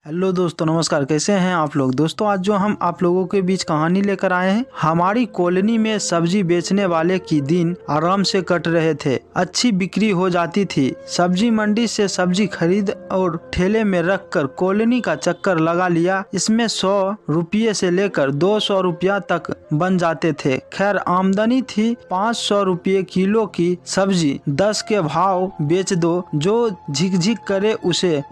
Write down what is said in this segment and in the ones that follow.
Hello दोस्तों, नमस्कार। कैसे हैं आप लोग। दोस्तों, आज जो हम आप लोगों के बीच कहानी लेकर आए हैं, हमारी कॉलोनी में सब्जी बेचने वाले की दिन आराम से कट रहे थे। अच्छी बिक्री हो जाती थी। सब्जी मंडी से सब्जी खरीद और ठेले में रखकर कॉलोनी का चक्कर लगा लिया। इसमें 100 रुपये से लेकर 200 रुपया तक बन जाते थे। खैर, आमदनी थी। 500 रुपये किलो की सब्जी 10 के भाव बेच दो। जो झिकझिक करे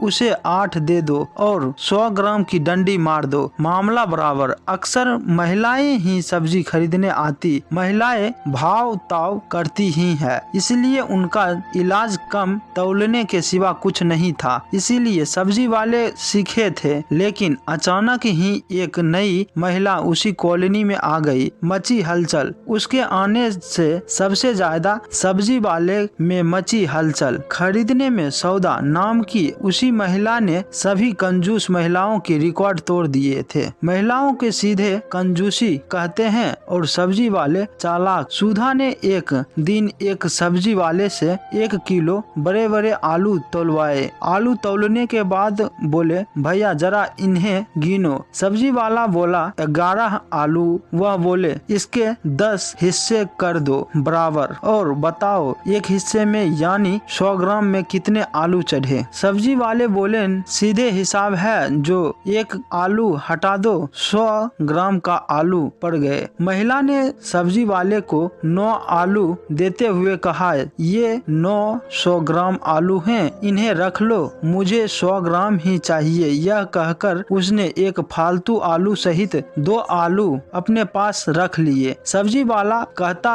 उसे 8 दे दो और 100 ग्राम की डंडी मार दो, मामला बराबर। अक्सर महिलाएं ही सब्जी खरीदने आती। महिलाएं भाव ताव करती ही है, इसलिए उनका इलाज कम तौलने के सिवा कुछ नहीं था। इसीलिए सब्जी वाले सीखे थे। लेकिन अचानक ही एक नई महिला उसी कॉलोनी में आ गई। मची हलचल। उसके आने से सबसे ज्यादा सब्जी वाले में मची हलचल। खरीदने में सौदा नाम की उसी महिला ने सभी कंजूस महिलाओं के रिकॉर्ड तोड़ दिए थे। महिलाओं के सीधे कंजूसी कहते हैं और सब्जी वाले चालाक। सुधा ने एक दिन एक सब्जी वाले से 1 किलो बड़े बड़े आलू तोलवाए। आलू तोलने के बाद बोले, भैया जरा इन्हें गिनो। सब्जी वाला बोला 11 आलू। वह बोले, इसके 10 हिस्से कर दो बराबर और बताओ एक हिस्से में यानी 100 ग्राम में कितने आलू चढ़े। सब्जी वाले बोले, सीधे हिसाब है, जो 1 आलू हटा दो 100 ग्राम का आलू पड़ गए। महिला ने सब्जी वाले को 9 आलू देते हुए कहा, ये 900 ग्राम आलू हैं, इन्हें रख लो, मुझे 100 ग्राम ही चाहिए। यह कहकर उसने एक फालतू आलू सहित 2 आलू अपने पास रख लिए। सब्जी वाला कहता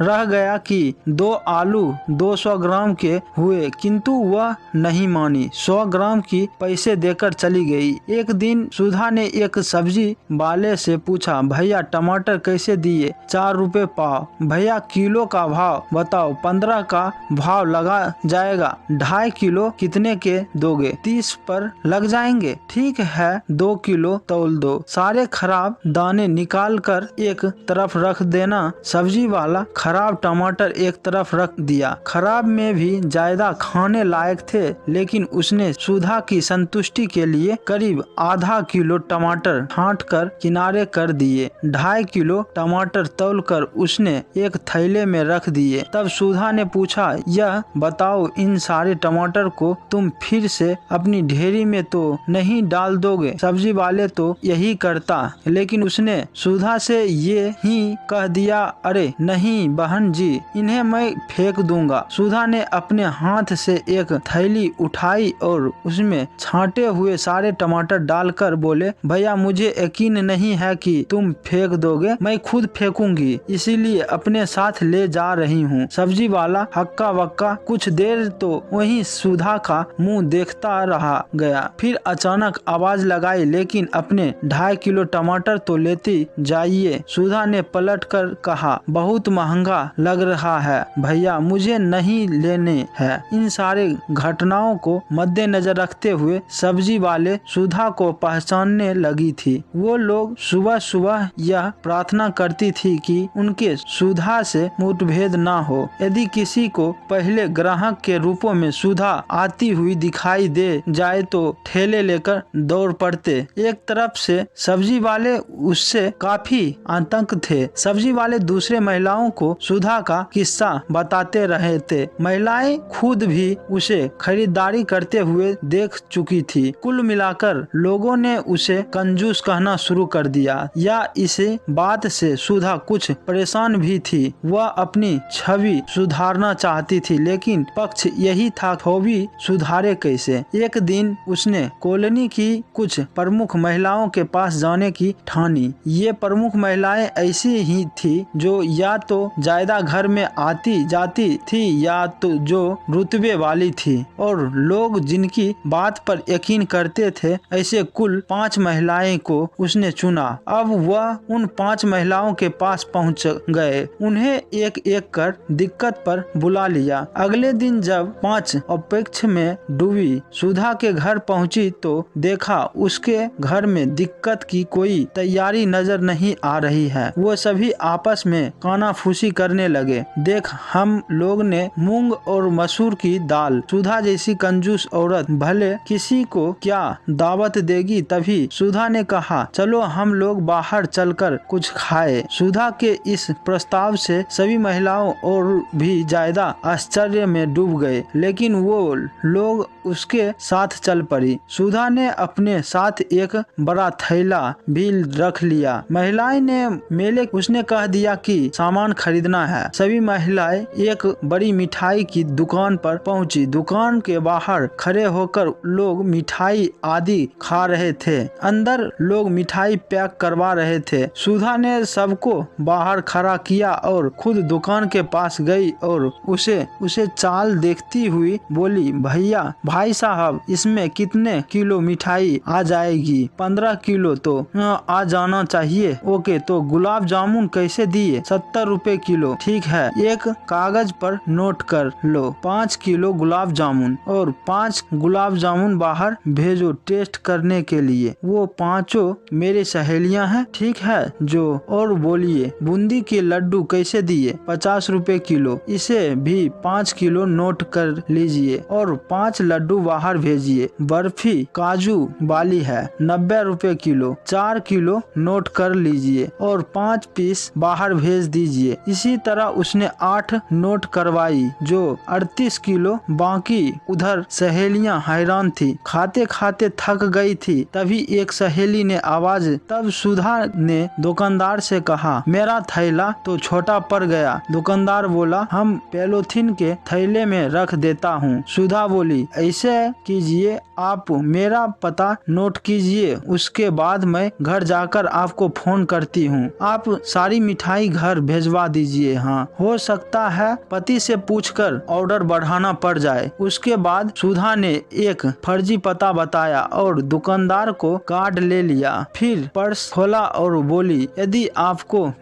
रह गया कि 2 आलू 200 ग्राम के हुए, किंतु वह नहीं मानी। 100 ग्राम की पैसे देकर चली गई। एक दिन सुधा ने एक सब्जी वाले से पूछा, भैया टमाटर कैसे दिए। 4 रुपए पाव। भैया किलो का भाव बताओ। 15 का भाव लगा जाएगा। 2.5 किलो कितने के दोगे। 30 पर लग जाएंगे। ठीक है, 2 किलो तौल दो। सारे खराब दाने निकाल कर एक तरफ रख देना। सब्जी वाला खराब टमाटर एक तरफ रख दिया। खराब में भी ज्यादा खाने लायक थे, लेकिन उसने सुधा की संतुष्टि के लिए करीब आधा किलो टमाटर छांट कर किनारे कर दिए। 2.5 किलो टमाटर तौल कर उसने एक थैले में रख दिए। तब सुधा ने पूछा, यह बताओ इन सारे टमाटर को तुम फिर से अपनी ढेरी में तो नहीं डाल दोगे। सब्जी वाले तो यही करता, लेकिन उसने सुधा से ये ही कह दिया, अरे नहीं बहन जी, इन्हें मैं फेंक दूंगा। सुधा ने अपने हाथ से एक थैली उठाई और उसमें छांटे हुए सारे टमाटर डालकर बोले, भैया मुझे यकीन नहीं है कि तुम फेंक दोगे, मैं खुद फेंकूंगी, इसीलिए अपने साथ ले जा रही हूँ। सब्जी वाला हक्का बक्का कुछ देर तो वहीं सुधा का मुंह देखता रहा गया। फिर अचानक आवाज लगाई, लेकिन अपने 2.5 किलो टमाटर तो लेती जाइए। सुधा ने पलट कर कहा, बहुत महंगा लग रहा है भैया, मुझे नहीं लेने हैं। इन सारे घटनाओं को मद्देनजर रखते हुए सब्जी वाले सुधा को पहचानने लगी थी। वो लोग सुबह सुबह यह प्रार्थना करती थी कि उनके सुधा से मुठभेद ना हो। यदि किसी को पहले ग्राहक के रूपों में सुधा आती हुई दिखाई दे जाए तो ठेले लेकर दौड़ पड़ते। एक तरफ से सब्जी वाले उससे काफी आतंक थे। सब्जी वाले दूसरे महिलाओं को सुधा का किस्सा बताते रहे थे। महिलाएं खुद भी उसे खरीदारी करते हुए देख चुकी थी। कुल मिलाकर लोगों ने उसे कंजूस कहना शुरू कर दिया। या इसे बात से सुधा कुछ परेशान भी थी। वह अपनी छवि सुधारना चाहती थी, लेकिन पक्ष यही था, छवि सुधारे कैसे। एक दिन उसने कॉलोनी की कुछ प्रमुख महिलाओं के पास जाने की ठानी। ये प्रमुख महिलाएं ऐसी ही थी जो या तो ज्यादा घर में आती जाती थी या तो जो रुतबे वाली थी, और लोग जिनकी बात पर यकीन करते थे। ऐसे कुल 5 महिलाएं को उसने चुना। अब वह उन 5 महिलाओं के पास पहुंच गए। उन्हें एक एक कर दिक्कत पर बुला लिया। अगले दिन जब 5 अपेक्ष में डूबी सुधा के घर पहुंची तो देखा उसके घर में दिक्कत की कोई तैयारी नजर नहीं आ रही है। वो सभी आपस में कानाफूसी करने लगे। देख, हम लोग ने मूंग और मसूर की दाल। सुधा जैसी कंजूस औरत भले किसी को क्या दावत देगी। तभी सुधा ने कहा, चलो हम लोग बाहर चलकर कुछ खाए। सुधा के इस प्रस्ताव से सभी महिलाओं और भी ज्यादा आश्चर्य में डूब गए, लेकिन वो लोग उसके साथ चल पड़ी। सुधा ने अपने साथ एक बड़ा थैला भी रख लिया। महिलाएं ने मेले उसने कह दिया कि सामान खरीदना है। सभी महिलाएं एक बड़ी मिठाई की दुकान पर पहुंची। दुकान के बाहर खड़े होकर लोग मिठाई आदि खा रहे थे। अंदर लोग मिठाई पैक करवा रहे थे। सुधा ने सबको बाहर खड़ा किया और खुद दुकान के पास गई और उसे चाल देखती हुई बोली, भैया भाई साहब, इसमें कितने किलो मिठाई आ जाएगी? 15 किलो तो आ जाना चाहिए। ओके, तो गुलाब जामुन कैसे दिए? 70 रुपए किलो। ठीक है, एक कागज पर नोट कर लो। 5 किलो गुलाब जामुन और 5 गुलाब जामुन बाहर भेजो टेस्ट करने के लिए। वो पांचों मेरी सहेलियां हैं, ठीक है जो? और बोलिए, बूंदी के लड्डू कैसे दिए? 50 रुपए किलो। इसे भी 5 किलो नोट कर लीजिए और 5 लड्डू बाहर भेजिए। बर्फी काजू वाली है, 90 रुपए किलो। 4 किलो नोट कर लीजिए और 5 पीस बाहर भेज दीजिए। इसी तरह उसने 8 नोट करवाई जो 38 किलो। बाकी उधर सहेलियां हैरान थी, खाते खाते थक गई थी। तभी एक सहेली ने आवाज तब सुधा ने दुकानदार से कहा, मेरा थैला तो छोटा पड़ गया। दुकानदार बोला, हम पॉलीथीन के थैले में रख देता हूँ। सुधा बोली, ऐसे कीजिए, आप मेरा पता नोट कीजिए, उसके बाद मैं घर जाकर आपको फोन करती हूँ। आप सारी मिठाई घर भेजवा दीजिए। हाँ, हो सकता है पति से पूछकर ऑर्डर बढ़ाना पड़ जाए। उसके बाद सुधा ने एक फर्जी पता बताया और दुकानदार को कार्ड ले लिया। फिर पर्स खोला और बोली, यदि आपको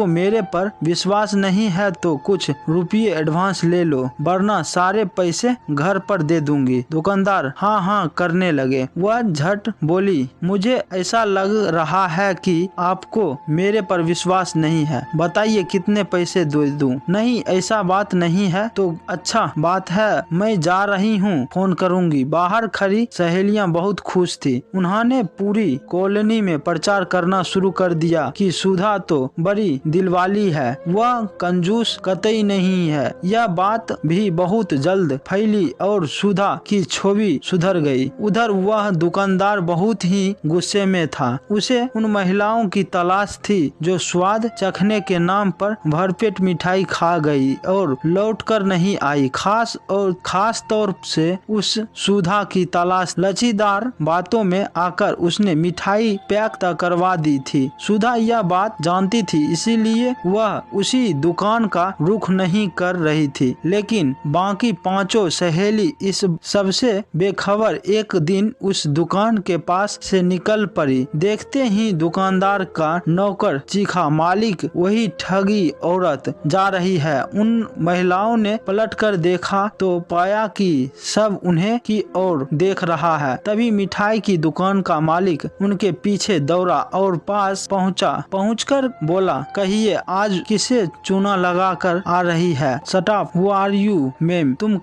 मेरे पर विश्वास नहीं है तो कुछ रुपये एडवांस ले लो, वरना सारे पैसे घर पर दे दूंगी। दुकानदार हाँ हाँ करने लगे। वह झट बोली, मुझे ऐसा लग रहा है कि आपको मेरे पर विश्वास नहीं है, बताइए कितने पैसे दे दूं? नहीं, ऐसा बात नहीं है तो अच्छा बात है, मैं जा रही हूँ, फोन करूंगी। बाहर खड़ी सहेलियां बहुत खुश थी। उन्होंने पूरी कॉलोनी में प्रचार करना शुरू कर दिया कि सुधा तो बड़ी दिलवाली है, वह कंजूस कतई नहीं है। यह बात भी बहुत जल्द फैली और सुधा की छवि सुधर गई। उधर वह दुकानदार बहुत ही गुस्से में था। उसे उन महिलाओं की तलाश थी जो स्वाद चखने के नाम पर भरपेट मिठाई खा गई और लौटकर नहीं आई। खास तौर से उस सुधा की तलाश लचीदार बातों में आकर उसने मिठाई पैक करवा दी थी। सुधा यह बात जानती थी, इसीलिए वह उसी दुकान का रुख नहीं कर रही थी। लेकिन बाकी पांचों सहेली इस सबसे बेखबर एक दिन उस दुकान के पास से निकल पड़ी। देखते ही दुकानदार का नौकर चीखा, मालिक, वही ठगी औरत जा रही है। उन महिलाओं ने पलटकर देखा तो पाया कि सब उन्हें की ओर देख रहा है। तभी मिठाई की दुकान का मालिक उनके पीछे दौड़ा और पास पहुंचकर बोला, कहिए आज किसे चूना लगाकर आ रही है? Shut up, who are you ma'am? तुम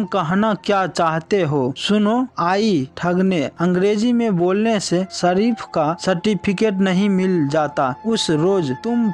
कहना क्या चाहते हो? सुनो, आई ठगने। अंग्रेजी में बोलने से शरीफ का सर्टिफिकेट नहीं मिल जाता। उस रोज तुम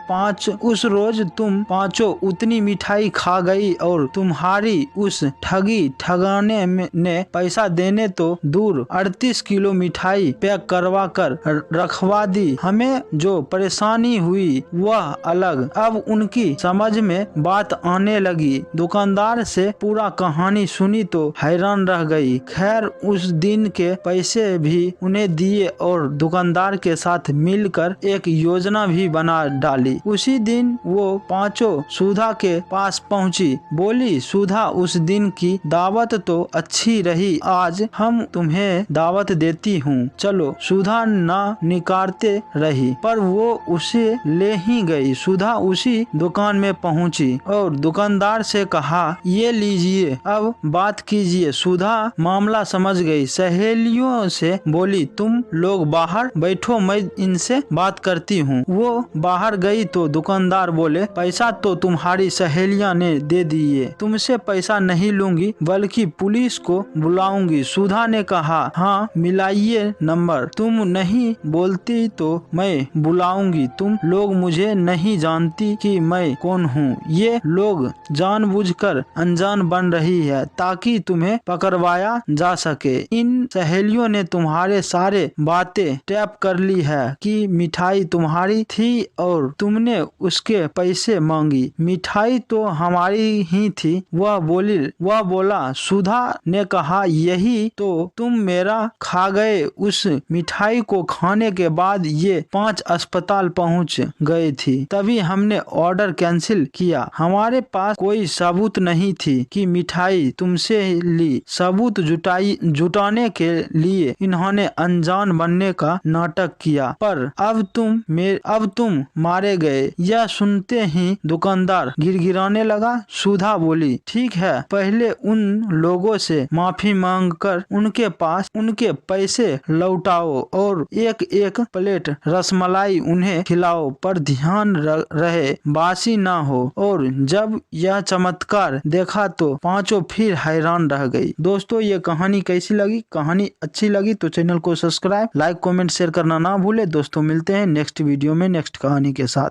पांचों उतनी मिठाई खा गई और तुम्हारी उस ठगाने ने पैसा देने तो दूर 38 किलो मिठाई पैक करवा कर रखवा दी। हमें जो परेशानी हुई वह अलग। अब उनकी समझ में बात आने लगी। दुकानदार से पूरा कहानी सुनी तो हैरान रह गई। खैर, उस दिन के पैसे भी उन्हें दिए और दुकानदार के साथ मिलकर एक योजना भी बना डाली। उसी दिन वो पांचों सुधा के पास पहुंची। बोली, सुधा, उस दिन की दावत तो अच्छी रही, आज हम तुम्हें दावत देती हूँ, चलो। सुधा ना निकारते रही पर वो उसे ले ही गई। सुधा उसी दुकान में पहुंची और दुकानदार से कहा, ये लीजिए, अब बात कीजिए। सुधा मामला समझ गई। सहेलियों से बोली, तुम लोग बाहर बैठो, बैठो, मैं इनसे बात करती हूँ। वो बाहर गई तो दुकानदार बोले, पैसा तो तुम्हारी सहेलियां ने दे दिए, तुमसे पैसा नहीं लूंगी बल्कि पुलिस को बुलाऊंगी। सुधा ने कहा, हाँ मिलाइए नंबर, तुम नहीं बोलती तो मैं बुलाऊंगी। तुम लोग मुझे नहीं जानती कि मैं कौन हूँ। ये लोग जानबूझकर अनजान बन रही है ताकि तुम्हें पकड़वाया जा सके। इन सहेलियों ने तुम्हारे सारे बातें टैप कर ली है कि मिठाई तुम्हारी थी और तुमने उसके पैसे मांगी। मिठाई तो हमारी ही थी, वह बोला। सुधा ने कहा, यही तो तुम मेरा खा गए। उस मिठाई को खाने के बाद ये 5 अस्पताल पहुंच गए थी, तभी हमने ऑर्डर कैंसिल किया। हमारे पास कोई सबूत नहीं थी कि मिठाई तुमसे ली। सबूत जुटाने के लिए इन्होंने अनजान बनने का नाटक किया, पर अब तुम मारे गए। यह सुनते ही दुकानदार गिड़गिड़ाने लगा। सुधा बोली, ठीक है, पहले उन लोगों से माफी मांगकर उनके पैसे लौटाओ और एक एक प्लेट रसमलाई उन्हें खिलाओ, पर ध्यान रहे बासी ना हो। और जब यह चमत्कार देखा तो पांचों फिर हैरान रह गई। दोस्तों, ये कहानी कैसी लगी? कहानी अच्छी लगी तो चैनल को सब्सक्राइब, लाइक, कमेंट, शेयर करना ना भूले। दोस्तों, मिलते हैं नेक्स्ट वीडियो में नेक्स्ट कहानी के साथ।